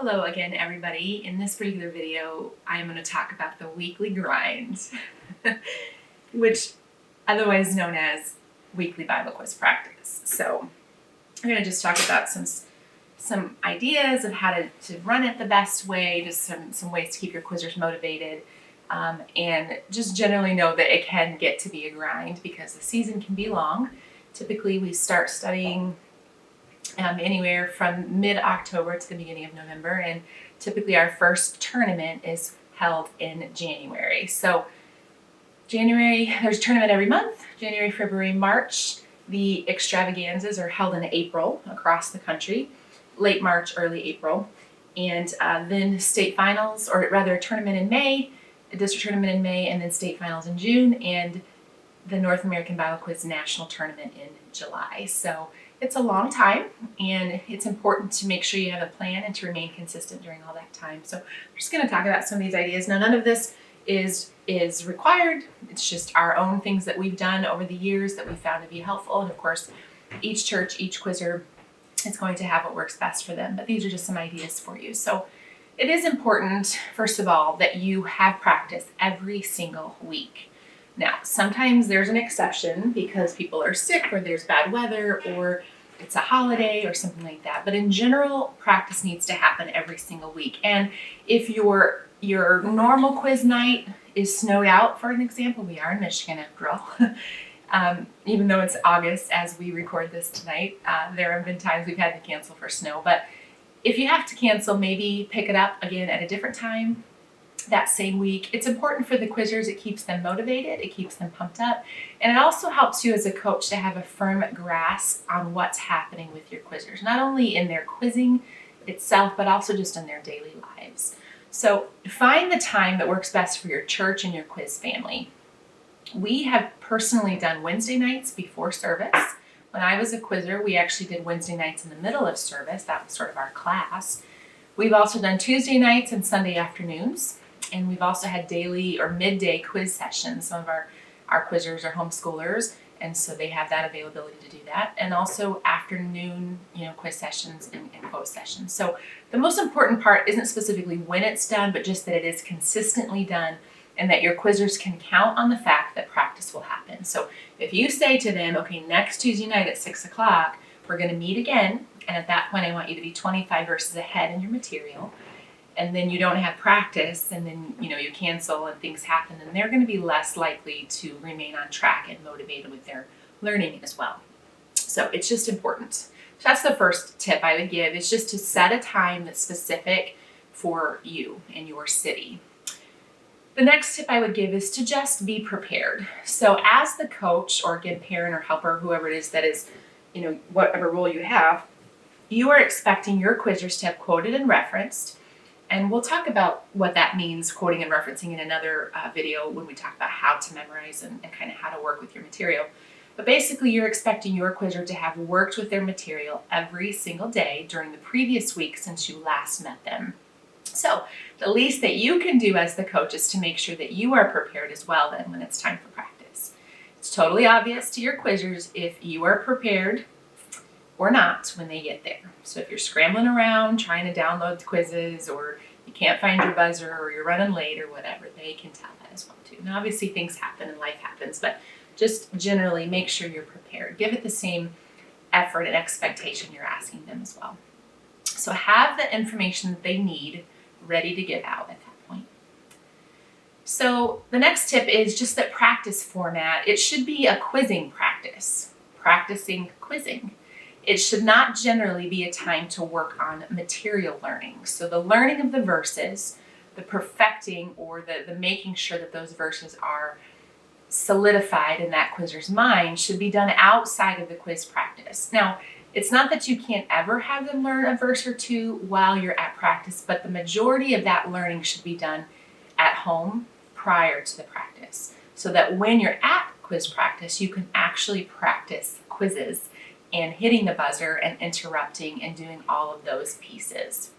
Hello again, everybody. In this particular video, I am going to talk about the weekly grind, which otherwise known as weekly Bible quiz practice. So I'm going to just talk about some ideas of how to run it the best way, just some ways to keep your quizzers motivated, and just generally know that it can get to be a grind because the season can be long. Typically, we start studying anywhere from mid-October to the beginning of November, and typically our first tournament is held in January. So January, there's a tournament every month, January, February, March. The extravaganzas are held in April across the country, late March, early April, and then state finals, or rather a tournament in May, a district tournament in May, and then state finals in June, and the North American Bible Quiz National Tournament in July. So it's a long time, and it's important to make sure you have a plan and to remain consistent during all that time. So I'm just going to talk about some of these ideas. Now, none of this is required. It's just our own things that we've done over the years that we found to be helpful. And of course, each church, each quizzer is going to have what works best for them. But these are just some ideas for you. So it is important, first of all, that you have practice every single week. Now, sometimes there's an exception because people are sick or there's bad weather or it's a holiday or something like that. But in general, practice needs to happen every single week. And if your normal quiz night is snowed out, for an example, we are in Michigan after all, even though it's August as we record this tonight, there have been times we've had to cancel for snow. But if you have to cancel, maybe pick it up again at a different time that same week. It's important for the quizzers. It keeps them motivated, it keeps them pumped up, and it also helps you as a coach to have a firm grasp on what's happening with your quizzers, not only in their quizzing itself, but also just in their daily lives. So find the time that works best for your church and your quiz family. We have personally done Wednesday nights before service. When I was a quizzer, we actually did Wednesday nights in the middle of service. That was sort of our class. We've also done Tuesday nights and Sunday afternoons. And we've also had daily or midday quiz sessions. Some of our quizzers are homeschoolers, and so they have that availability to do that. And also afternoon, quiz sessions and quote sessions. So the most important part isn't specifically when it's done, but just that it is consistently done and that your quizzers can count on the fact that practice will happen. So if you say to them, okay, next Tuesday night at 6 o'clock, we're going to meet again, and at that point I want you to be 25 verses ahead in your material, and then you don't have practice, and then you cancel and things happen, and they're going to be less likely to remain on track and motivated with their learning as well. So it's just important. So that's the first tip I would give, is just to set a time that's specific for you and your city. The next tip I would give is to just be prepared. So as the coach, or again, parent or helper, whoever it is that is, whatever role you have, you are expecting your quizzers to have quoted and referenced. And we'll talk about what that means, quoting and referencing, in another video when we talk about how to memorize and kind of how to work with your material. But basically, you're expecting your quizzer to have worked with their material every single day during the previous week since you last met them. So the least that you can do as the coach is to make sure that you are prepared as well then when it's time for practice. It's totally obvious to your quizzers if you are prepared or not when they get there. So if you're scrambling around trying to download the quizzes, or you can't find your buzzer, or you're running late or whatever, they can tell that as well too. Now obviously things happen and life happens, but just generally make sure you're prepared. Give it the same effort and expectation you're asking them as well. So have the information that they need ready to give out at that point. So the next tip is just that practice format. It should be a quizzing practice, practicing quizzing. It should not generally be a time to work on material learning. So the learning of the verses, the perfecting, or the making sure that those verses are solidified in that quizzer's mind, should be done outside of the quiz practice. Now, it's not that you can't ever have them learn a verse or two while you're at practice, but the majority of that learning should be done at home prior to the practice, so that when you're at quiz practice, you can actually practice quizzes and hitting the buzzer and interrupting and doing all of those pieces.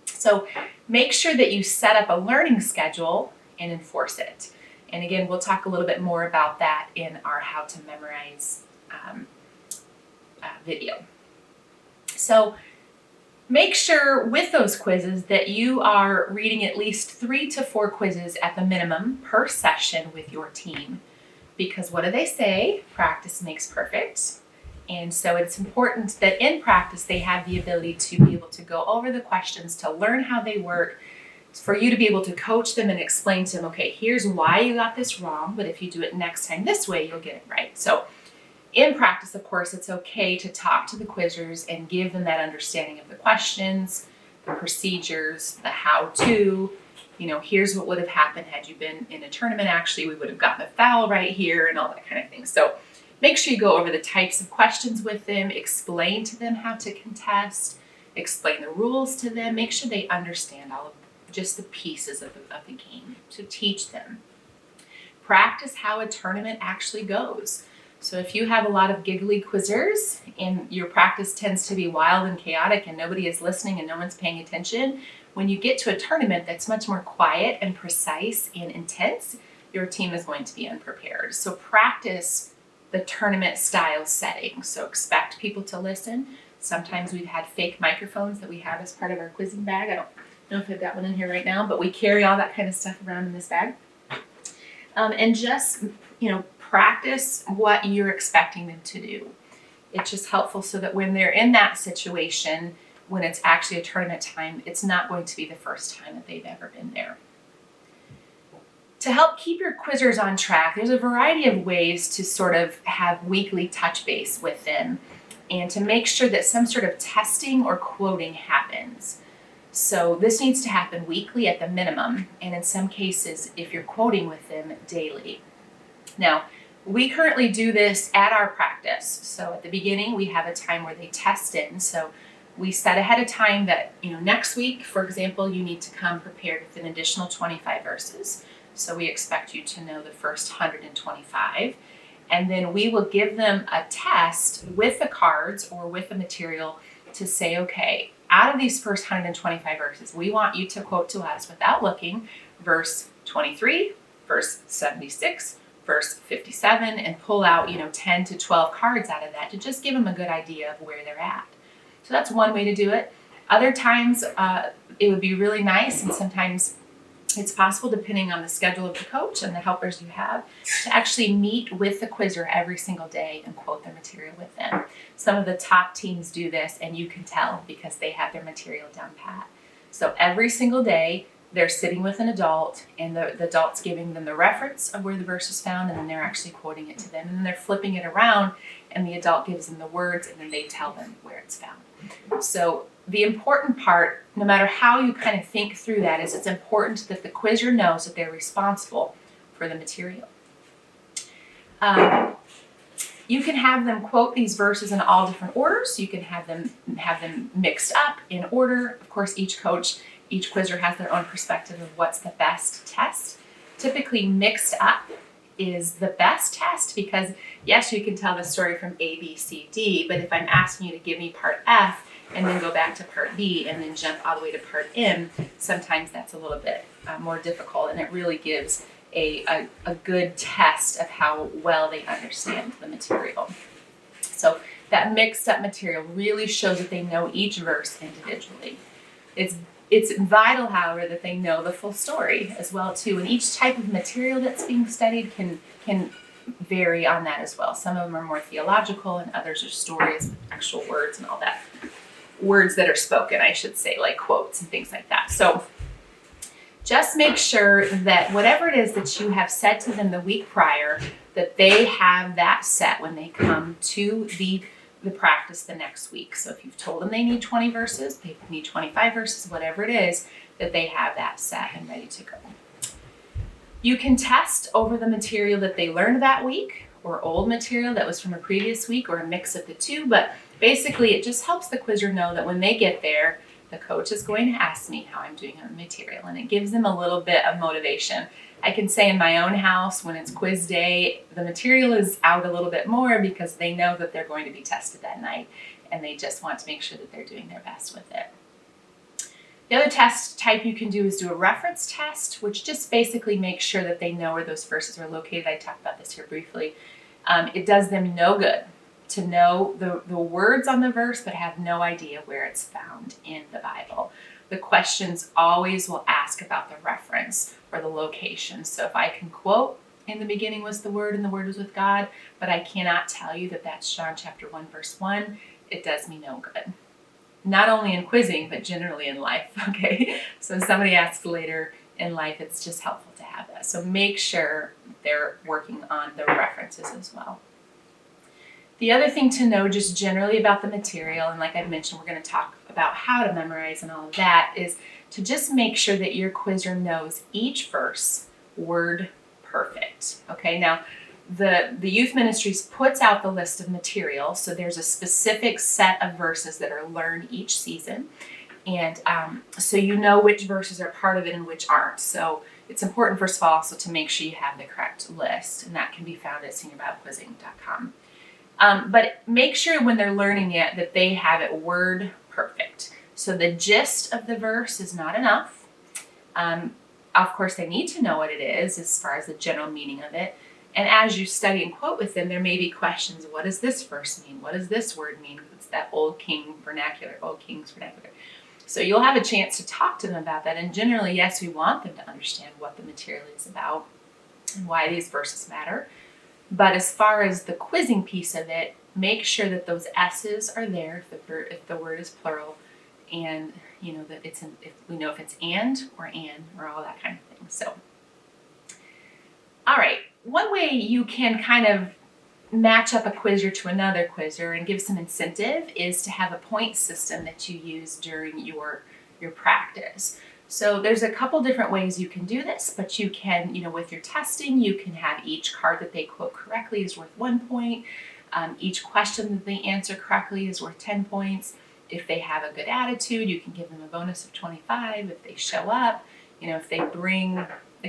So make sure that you set up a learning schedule and enforce it. And again, we'll talk a little bit more about that in our How to Memorize video. So Make sure with those quizzes that you are reading at least 3 to 4 quizzes at the minimum per session with your team. Because what do they say? Practice makes perfect. And so it's important that in practice they have the ability to be able to go over the questions, to learn how they work, for you to be able to coach them and explain to them, okay, here's why you got this wrong, but if you do it next time this way, you'll get it right. So in practice, of course, it's okay to talk to the quizzers and give them that understanding of the questions, the procedures, the how-to. Here's what would have happened had you been in a tournament. Actually, we would have gotten a foul right here and all that kind of thing. So make sure you go over the types of questions with them, explain to them how to contest, explain the rules to them, make sure they understand all of just the pieces of the game. So teach them. Practice how a tournament actually goes. So if you have a lot of giggly quizzers and your practice tends to be wild and chaotic and nobody is listening and no one's paying attention, when you get to a tournament that's much more quiet and precise and intense, your team is going to be unprepared. So practice the tournament style setting. So expect people to listen. Sometimes we've had fake microphones that we have as part of our quizzing bag. I don't know if I've got one in here right now, but we carry all that kind of stuff around in this bag. And just, practice what you're expecting them to do. It's just helpful so that when they're in that situation, when it's actually a tournament time, it's not going to be the first time that they've ever been there. To help keep your quizzers on track, there's a variety of ways to sort of have weekly touch base with them and to make sure that some sort of testing or quoting happens. So this needs to happen weekly at the minimum, and in some cases, if you're quoting with them, daily. Now, we currently do this at our practice. So at the beginning, we have a time where they test it. And so we set ahead of time that, next week, for example, you need to come prepared with an additional 25 verses. So we expect you to know the first 125. And then we will give them a test with the cards or with the material to say, okay, out of these first 125 verses, we want you to quote to us without looking verse 23, verse 76, verse 57, and pull out, 10 to 12 cards out of that to just give them a good idea of where they're at. So that's one way to do it. Other times, it would be really nice, and sometimes it's possible, depending on the schedule of the coach and the helpers you have, to actually meet with the quizzer every single day and quote their material with them. Some of the top teams do this, and you can tell because they have their material down pat. So every single day, they're sitting with an adult, and the adult's giving them the reference of where the verse is found, and then they're actually quoting it to them. And then they're flipping it around, and the adult gives them the words, and then they tell them where it's found. So the important part, no matter how you kind of think through that, is it's important that the quizzer knows that they're responsible for the material. You can have them quote these verses in all different orders. You can have them mixed up in order. Of course, each quizzer has their own perspective of what's the best test. Typically, mixed up is the best test because, yes, you can tell the story from A, B, C, D, but if I'm asking you to give me part F and then go back to part B and then jump all the way to part M, sometimes that's a little bit more difficult, and it really gives a good test of how well they understand the material. So that mixed up material really shows that they know each verse individually. It's vital, however, that they know the full story as well too, and each type of material that's being studied can vary on that as well. Some of them are more theological, and others are stories with actual words and all that. Words that are spoken, I should say, like quotes and things like that. So just make sure that whatever it is that you have said to them the week prior, that they have that set when they come to the practice the next week. So if you've told them they need 20 verses, they need 25 verses, whatever it is, that they have that set and ready to go. You can test over the material that they learned that week, or old material that was from a previous week, or a mix of the two, but basically it just helps the quizzer know that when they get there, the coach is going to ask me how I'm doing on the material, and it gives them a little bit of motivation. I can say in my own house, when it's quiz day, the material is out a little bit more because they know that they're going to be tested that night, and they just want to make sure that they're doing their best with it. The other test type you can do is do a reference test, which just basically makes sure that they know where those verses are located. I talked about this here briefly. It does them no good to know the words on the verse but have no idea where it's found in the Bible. The questions always will ask about the reference or the location. So if I can quote, in the beginning was the Word and the Word was with God, but I cannot tell you that that's John chapter 1 verse 1, it does me no good. Not only in quizzing, but generally in life, okay? So if somebody asks later in life, it's just helpful to have that. So make sure they're working on the references as well. The other thing to know just generally about the material, and like I mentioned, we're going to talk about how to memorize and all of that, is to just make sure that your quizzer knows each verse word perfect. Okay, now the youth ministries puts out the list of material, so there's a specific set of verses that are learned each season, and so you know which verses are part of it and which aren't. So it's important, first of all, also to make sure you have the correct list, and that can be found at seniorBibleQuizzing.com. But make sure when they're learning it that they have it word perfect. So the gist of the verse is not enough. Of course, they need to know what it is as far as the general meaning of it. And as you study and quote with them, there may be questions. What does this verse mean? What does this word mean? It's that Old King's vernacular. So you'll have a chance to talk to them about that. And generally, yes, we want them to understand what the material is about and why these verses matter. But as far as the quizzing piece of it, make sure that those S's are there if the word is plural, and that if we know if it's and or all that kind of thing. So, all right, one way you can kind of match up a quizzer to another quizzer and give some incentive is to have a point system that you use during your practice. So there's a couple different ways you can do this, but you can, with your testing, you can have each card that they quote correctly is worth 1 point. Each question that they answer correctly is worth 10 points. If they have a good attitude, you can give them a bonus of 25. If they show up, if they bring,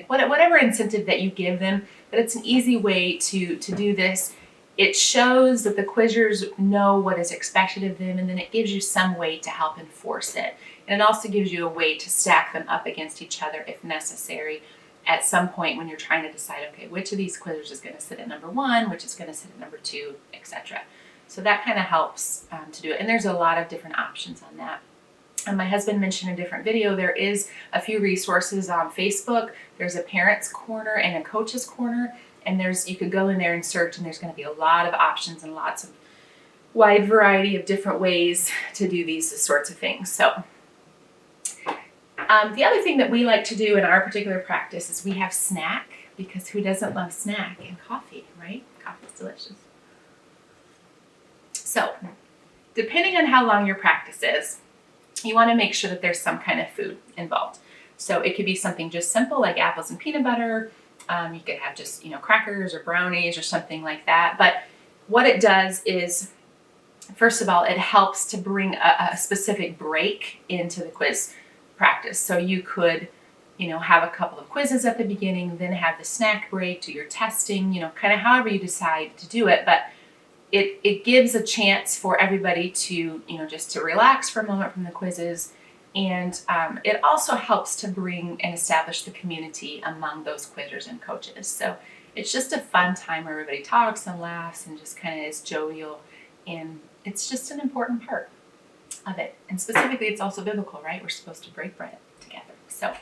whatever incentive that you give them, but it's an easy way to do this. It shows that the quizzers know what is expected of them, and then it gives you some way to help enforce it. And it also gives you a way to stack them up against each other if necessary at some point when you're trying to decide, okay, which of these quizzers is going to sit at number 1, which is going to sit at number 2, etc. So that kind of helps to do it. And there's a lot of different options on that. And my husband mentioned in a different video, there is a few resources on Facebook. There's a parent's corner and a coach's corner. And you could go in there and search, and there's going to be a lot of options and lots of wide variety of different ways to do these sorts of things. So the other thing that we like to do in our particular practice is we have snack, because who doesn't love snack and coffee, right? Coffee's delicious. So depending on how long your practice is, you want to make sure that there's some kind of food involved. So it could be something just simple like apples and peanut butter. You could have just, crackers or brownies or something like that. But what it does is, first of all, it helps to bring a specific break into the quiz practice. So you could, have a couple of quizzes at the beginning, then have the snack break, do your testing, kind of however you decide to do it. But it gives a chance for everybody to, just to relax for a moment from the quizzes. And it also helps to bring and establish the community among those quizzers and coaches. So it's just a fun time where everybody talks and laughs and just kind of is jovial. And it's just an important part of it. And specifically, it's also biblical, right? We're supposed to break bread together. So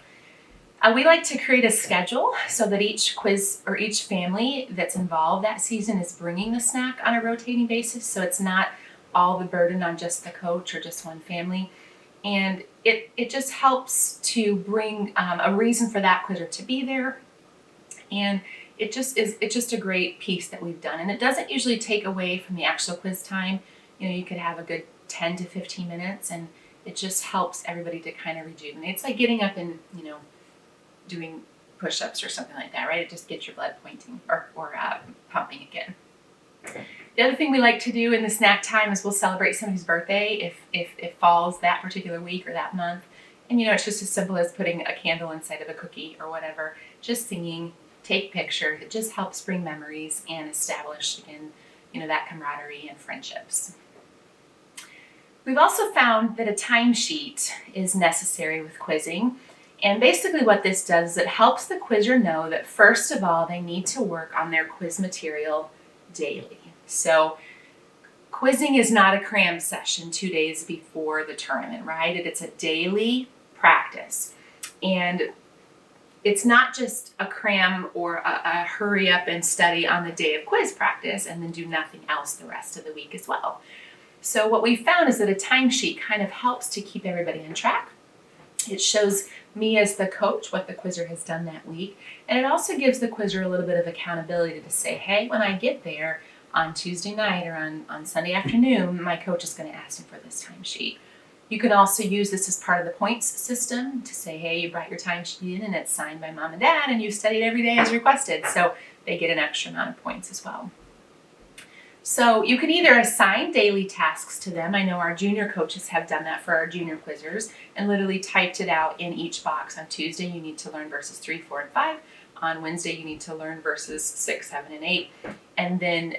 we like to create a schedule so that each quiz or each family that's involved that season is bringing the snack on a rotating basis. So it's not all the burden on just the coach or just one family. And it just helps to bring a reason for that quizzer to be there. And it's just a great piece that we've done. And it doesn't usually take away from the actual quiz time. You could have a good 10 to 15 minutes, and it just helps everybody to kind of rejuvenate. It's like getting up and, doing push-ups or something like that, right? It just gets your blood pointing or pumping again. The other thing we like to do in the snack time is we'll celebrate somebody's birthday if it falls that particular week or that month. And, it's just as simple as putting a candle inside of a cookie or whatever, just singing, take pictures. It just helps bring memories and establish, again, that camaraderie and friendships. We've also found that a timesheet is necessary with quizzing. And basically what this does is it helps the quizzer know that, first of all, they need to work on their quiz material daily. So quizzing is not a cram session 2 days before the tournament, right? It's a daily practice. And it's not just a cram or a hurry up and study on the day of quiz practice and then do nothing else the rest of the week as well. So what we found is that a timesheet kind of helps to keep everybody on track. It shows me as the coach what the quizzer has done that week. And it also gives the quizzer a little bit of accountability to say, hey, when I get there on Tuesday night or on Sunday afternoon, my coach is going to ask me for this timesheet. You can also use this as part of the points system to say, hey, you brought your timesheet in and it's signed by mom and dad and you studied every day as requested. So they get an extra amount of points as well. So you can either assign daily tasks to them. I know our junior coaches have done that for our junior quizzers and literally typed it out in each box. On Tuesday, you need to learn verses 3, 4, and 5. On Wednesday, you need to learn verses 6, 7, and 8. And then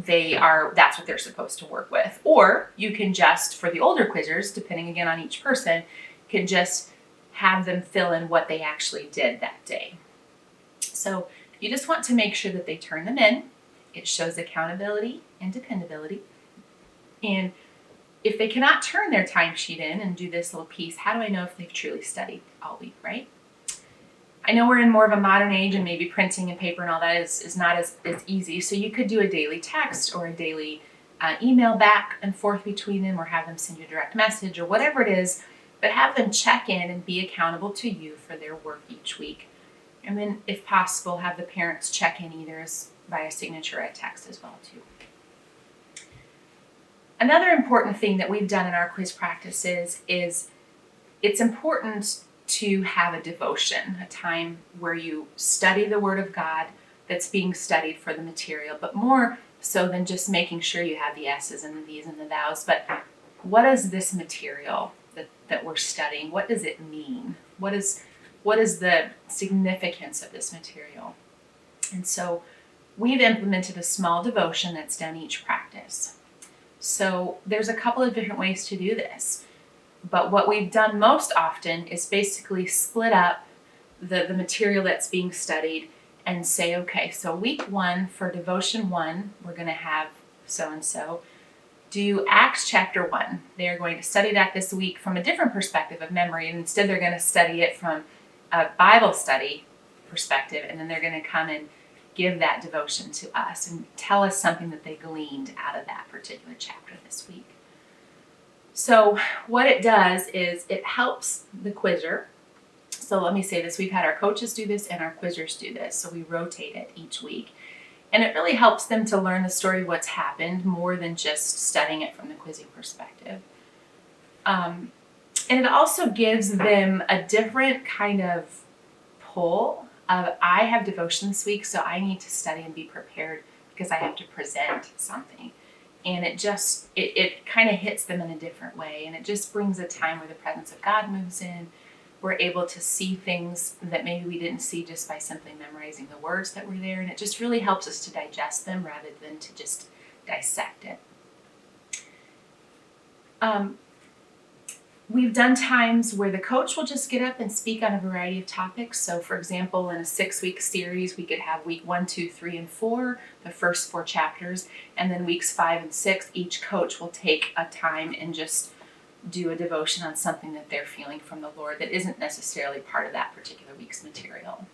that's what they're supposed to work with. Or you can just, for the older quizzers, depending again on each person, can just have them fill in what they actually did that day. So you just want to make sure that they turn them in. It shows accountability and dependability. And if they cannot turn their timesheet in and do this little piece, how do I know if they've truly studied all week, right? I know we're in more of a modern age and maybe printing and paper and all that is not as easy. So you could do a daily text or a daily email back and forth between them or have them send you a direct message or whatever it is, but have them check in and be accountable to you for their work each week. And then if possible, have the parents check in either via signature or a text as well too. Another important thing that we've done in our quiz practices is it's important to have a devotion, a time where you study the Word of God that's being studied for the material, but more so than just making sure you have the S's and the V's and the thous, but what is this material that we're studying? What does it mean? What is the significance of this material? And so we've implemented a small devotion that's done each practice. So there's a couple of different ways to do this. But what we've done most often is basically split up the material that's being studied and say, okay, so week 1 for devotion 1, we're going to have so-and-so do Acts chapter 1. They're going to study that this week from a different perspective of memory. And instead they're going to study it from a Bible study perspective. And then they're going to come and give that devotion to us and tell us something that they gleaned out of that particular chapter this week. So what it does is it helps the quizzer. So let me say this, we've had our coaches do this and our quizzers do this. So we rotate it each week. And it really helps them to learn the story of what's happened more than just studying it from the quizzing perspective. And it also gives them a different kind of pull of, I have devotion this week, so I need to study and be prepared because I have to present something. And it kind of hits them in a different way. And it just brings a time where the presence of God moves in. We're able to see things that maybe we didn't see just by simply memorizing the words that were there. And it just really helps us to digest them rather than to just dissect it. We've done times where the coach will just get up and speak on a variety of topics. So for example, in a 6-week series, we could have week 1, 2, 3, and 4, the first 4 chapters. And then weeks 5 and 6, each coach will take a time and just do a devotion on something that they're feeling from the Lord that isn't necessarily part of that particular week's material.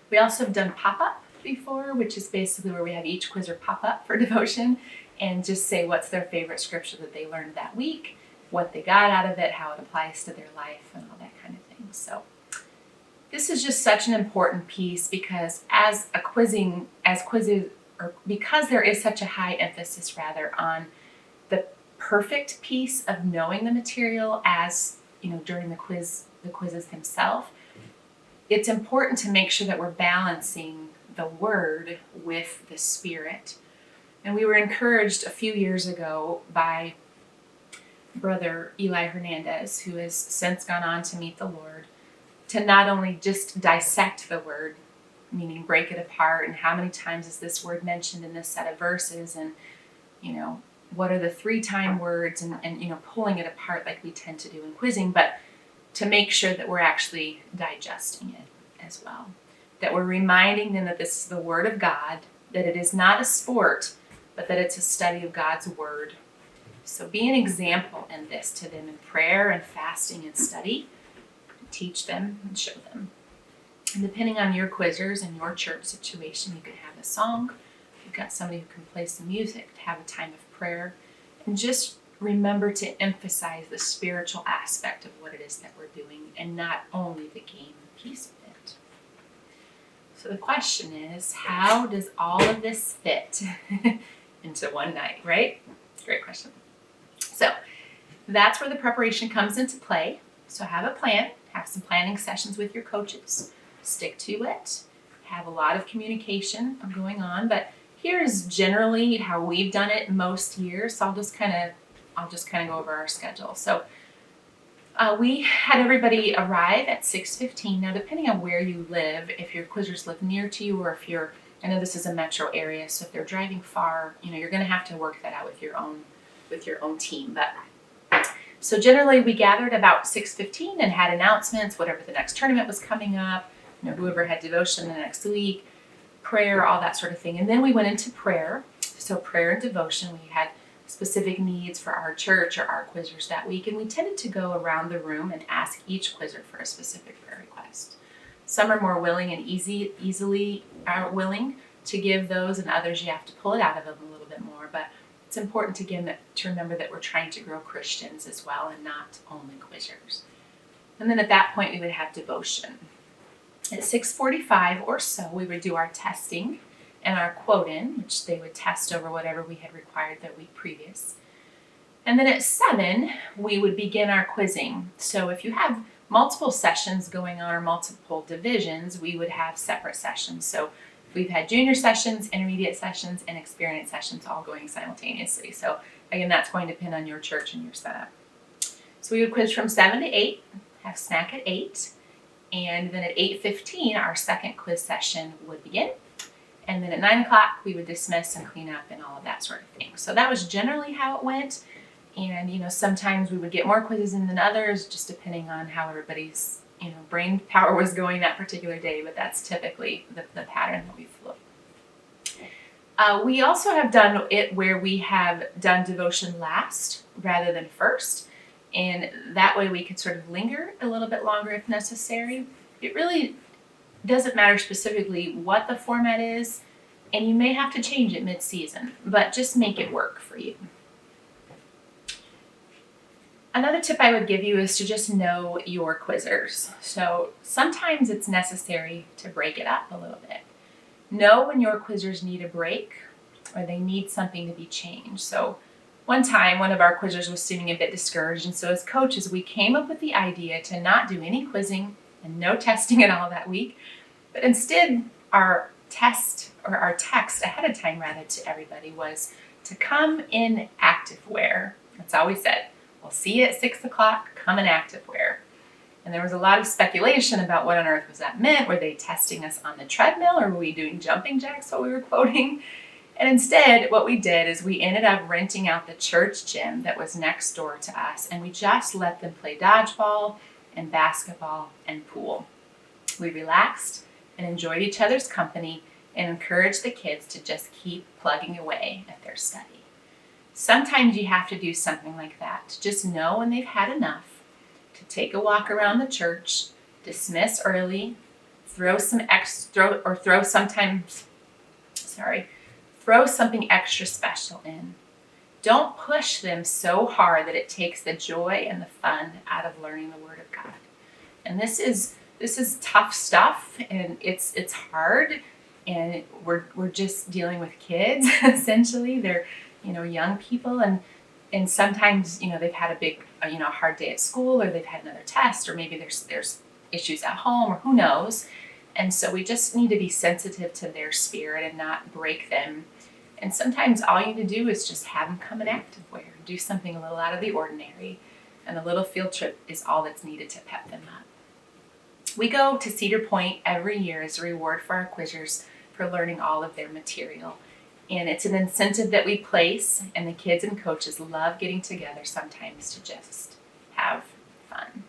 We also have done pop-up before, which is basically where we have each quizzer pop up for devotion and just say what's their favorite scripture that they learned that week, what they got out of it, how it applies to their life, and all that kind of thing. So this is just such an important piece because because there is such a high emphasis on the perfect piece of knowing the material as, during the quizzes themselves, it's important to make sure that we're balancing the word with the spirit. And we were encouraged a few years ago by Brother Eli Hernandez, who has since gone on to meet the Lord, to not only just dissect the word, meaning break it apart, and how many times is this word mentioned in this set of verses, and what are the 3-time words, and pulling it apart like we tend to do in quizzing, but to make sure that we're actually digesting it as well. That we're reminding them that this is the Word of God, that it is not a sport, but that it's a study of God's Word. So be an example in this to them in prayer and fasting and study. Teach them and show them. And depending on your quizzers and your church situation, you can have a song. You've got somebody who can play some music, to have a time of prayer. And just remember to emphasize the spiritual aspect of what it is that we're doing and not only the game piece of it. So the question is, how does all of this fit into one night, right? Great question. So that's where the preparation comes into play. So have a plan, have some planning sessions with your coaches, stick to it, have a lot of communication going on, but here's generally how we've done it most years. So I'll just kind of go over our schedule. So we had everybody arrive at 6:15. Now, depending on where you live, if your quizzers live near to you, or if I know this is a metro area, so if they're driving far, you're going to have to work that out with your own team. But so generally, we gathered about 6:15 and had announcements, whatever the next tournament was coming up, whoever had devotion the next week, prayer, all that sort of thing. And then we went into prayer. So prayer and devotion, we had specific needs for our church or our quizzers that week, and we tended to go around the room and ask each quizzer for a specific prayer request. Some are more willing and easily are willing to give those, and others you have to pull it out of them a little bit more. But it's important to remember that we're trying to grow Christians as well and not only quizzers. And then at that point we would have devotion. At 6:45 or so, we would do our testing and our quote-in, which they would test over whatever we had required the week previous. And then at 7, we would begin our quizzing. So if you have multiple sessions going on or multiple divisions, we would have separate sessions. So we've had junior sessions, intermediate sessions, and experience sessions all going simultaneously. So again, that's going to depend on your church and your setup. So we would quiz from 7 to 8, have snack at 8, and then at 8:15, our second quiz session would begin. And then at 9 o'clock, we would dismiss and clean up and all of that sort of thing. So that was generally how it went. And, sometimes we would get more quizzes in than others, just depending on how everybody's, brain power was going that particular day. But that's typically the pattern that we follow. We also have done it where we have done devotion last rather than first. And that way we could sort of linger a little bit longer if necessary. It really doesn't matter specifically what the format is, and you may have to change it mid-season, but just make it work for you. Another tip I would give you is to just know your quizzers. So sometimes it's necessary to break it up a little bit. Know when your quizzers need a break or they need something to be changed. So one time, one of our quizzers was seeming a bit discouraged, and so as coaches, we came up with the idea to not do any quizzing and no testing at all that week, but instead our text ahead of time to everybody was to come in activewear. That's all we said. We'll see you at 6 o'clock, come in activewear. And there was a lot of speculation about what on earth was that meant. Were they testing us on the treadmill, or were we doing jumping jacks, what we were quoting? And instead, what we did is we ended up renting out the church gym that was next door to us, and we just let them play dodgeball and basketball and pool. We relaxed and enjoyed each other's company and encouraged the kids to just keep plugging away at their study. Sometimes you have to do something like that, to just know when they've had enough, to take a walk around the church, dismiss early, throw something extra special in. Don't push them so hard that it takes the joy and the fun out of learning the Word of God. And this is tough stuff, and it's hard, and we're just dealing with kids essentially. They're young people, and sometimes they've had a big hard day at school, or they've had another test, or maybe there's issues at home, or who knows. And so we just need to be sensitive to their spirit and not break them. And sometimes all you need to do is just have them come in activewear, do something a little out of the ordinary, and a little field trip is all that's needed to pep them up. We go to Cedar Point every year as a reward for our quizzers for learning all of their material. And it's an incentive that we place, and the kids and coaches love getting together sometimes to just have fun.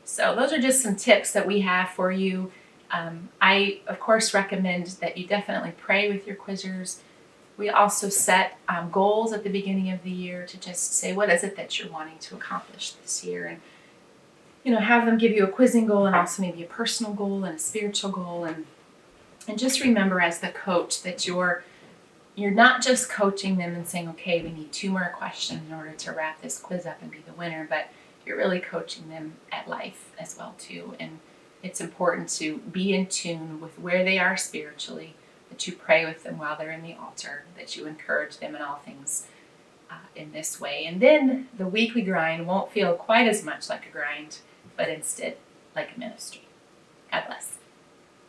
So those are just some tips that we have for you. I, of course, recommend that you definitely pray with your quizzers. We also set goals at the beginning of the year to just say, what is it that you're wanting to accomplish this year? And, have them give you a quizzing goal and also maybe a personal goal and a spiritual goal. And just remember as the coach that you're not just coaching them and saying, okay, we need 2 more questions in order to wrap this quiz up and be the winner, but you're really coaching them at life as well too. And it's important to be in tune with where they are spiritually, that you pray with them while they're in the altar, that you encourage them in all things in this way. And then the weekly grind won't feel quite as much like a grind, but instead like a ministry. God bless.